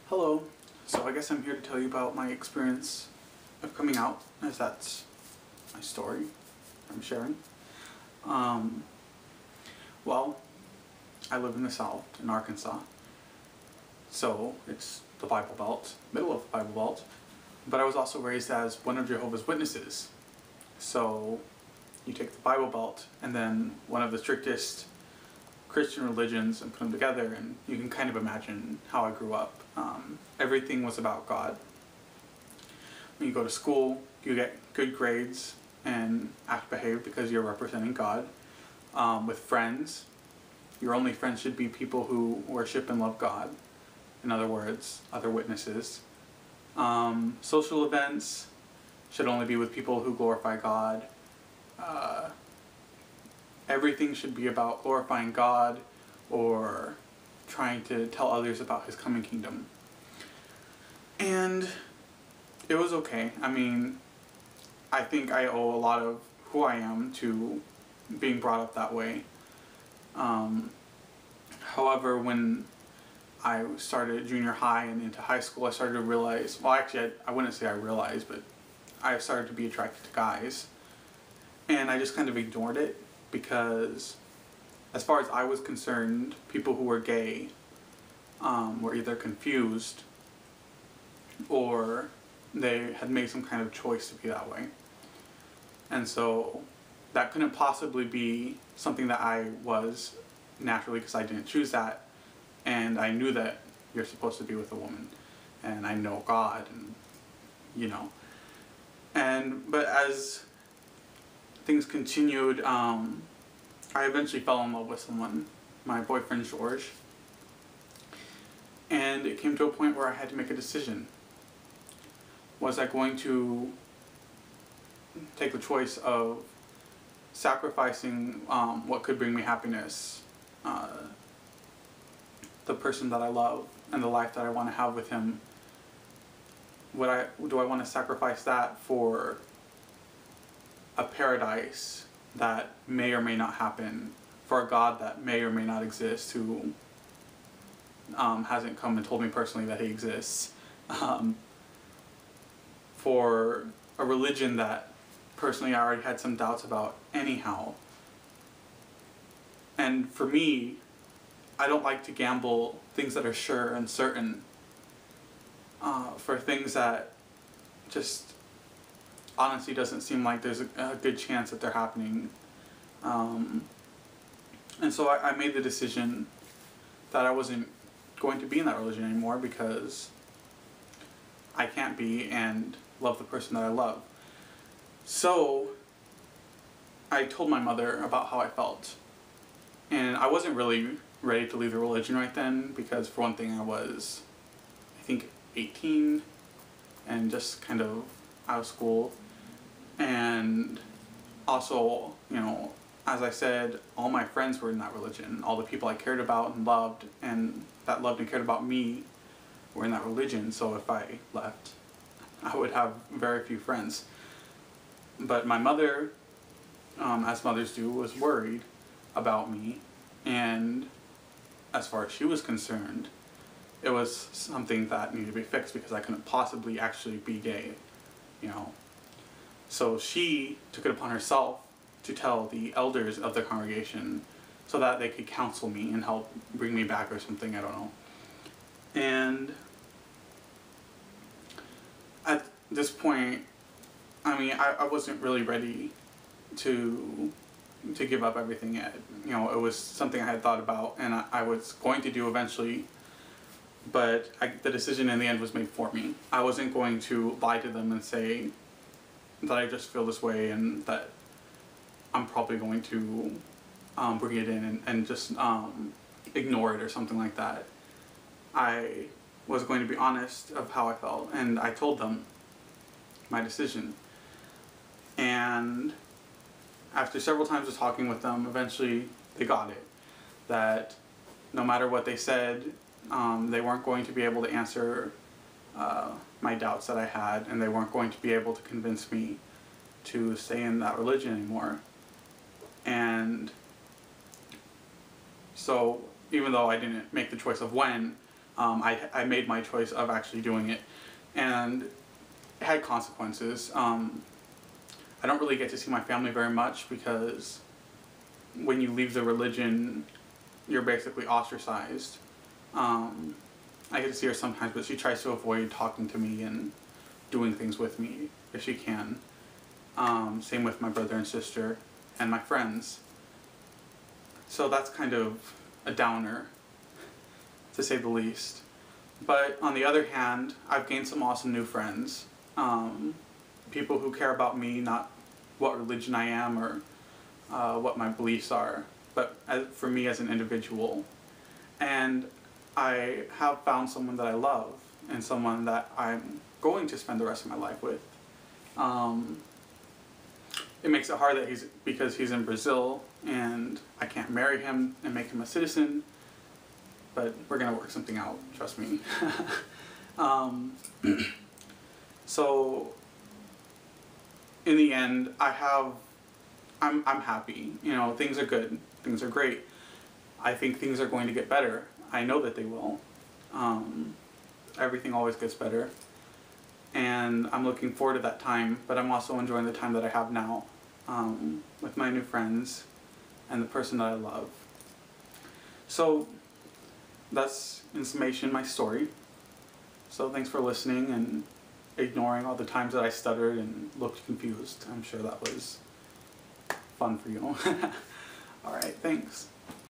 Hello. So I guess I'm here to tell you about my experience of coming out, as that's my story I'm sharing. Um, well, I live in the South, in Arkansas. So it's the Bible Belt, middle of the Bible Belt. But I was also raised as one of Jehovah's Witnesses. So you take the Bible Belt and then one of the strictest Christian religions and put them together, and you can kind of imagine how I grew up. Everything was about God. When you go to school, you get good grades and act behave because you're representing God. With friends, your only friends should be people who worship and love God. In other words, other witnesses. Social events should only be with people who glorify God. Everything should be about glorifying God or trying to tell others about His coming kingdom. And it was okay. I mean, I think I owe a lot of who I am to being brought up that way. However, when I started junior high and into high school, I started to realize, well, actually, I wouldn't say I realized, but I started to be attracted to guys. And I just kind of ignored it because, as far as I was concerned, people who were gay were either confused or they had made some kind of choice to be that way. And so that couldn't possibly be something that I was naturally, because I didn't choose that. And I knew that you're supposed to be with a woman. And I know God, and you know. But as things continued, I eventually fell in love with someone, my boyfriend George. And it came to a point where I had to make a decision. Was I going to take the choice of sacrificing what could bring me happiness, the person that I love, and the life that I want to have with him? Do I want to sacrifice that for a paradise that may or may not happen, for a God that may or may not exist, who hasn't come and told me personally that He exists, for a religion that personally I already had some doubts about anyhow? And for me, I don't like to gamble things that are sure and certain for things that just honestly doesn't seem like there's a good chance that they're happening. And so I made the decision that I wasn't going to be in that religion anymore, because I can't be and love the person that I love. So I told my mother about how I felt. And I wasn't really ready to leave the religion right then, because for one thing I was, I think, 18 and just kind of out of school. And also, you know, as I said, all my friends were in that religion. All the people I cared about and loved, and that loved and cared about me, were in that religion. So if I left, I would have very few friends. But my mother, as mothers do, was worried about me. And as far as she was concerned, it was something that needed to be fixed, because I couldn't possibly actually be gay, you know. So she took it upon herself to tell the elders of the congregation so that they could counsel me and help bring me back or something, I don't know. And at this point, I mean, I wasn't really ready to give up everything yet. You know, it was something I had thought about and I was going to do eventually, but the decision in the end was made for me. I wasn't going to lie to them and say that I just feel this way and that I'm probably going to bring it in and just ignore it or something like that. I was going to be honest of how I felt, and I told them my decision. And after several times of talking with them, eventually they got it. That no matter what they said, they weren't going to be able to answer my doubts that I had, and they weren't going to be able to convince me to stay in that religion anymore. And so even though I didn't make the choice of when, I made my choice of actually doing it, and it had consequences. I don't really get to see my family very much because when you leave the religion, you're basically ostracized. I get to see her sometimes, but she tries to avoid talking to me and doing things with me if she can. Same with my brother and sister and my friends. So that's kind of a downer, to say the least. But on the other hand, I've gained some awesome new friends. People who care about me, not what religion I am or what my beliefs are, but for me as an individual. And I have found someone that I love and someone that I'm going to spend the rest of my life with. It makes it hard that because he's in Brazil and I can't marry him and make him a citizen, but we're gonna work something out, trust me. So in the end, I'm happy. You know, things are good, things are great. I think things are going to get better. I know that they will. Everything always gets better. And I'm looking forward to that time, but I'm also enjoying the time that I have now with my new friends and the person that I love. So that's, in summation, my story. So thanks for listening and ignoring all the times that I stuttered and looked confused. I'm sure that was fun for you. Alright, thanks.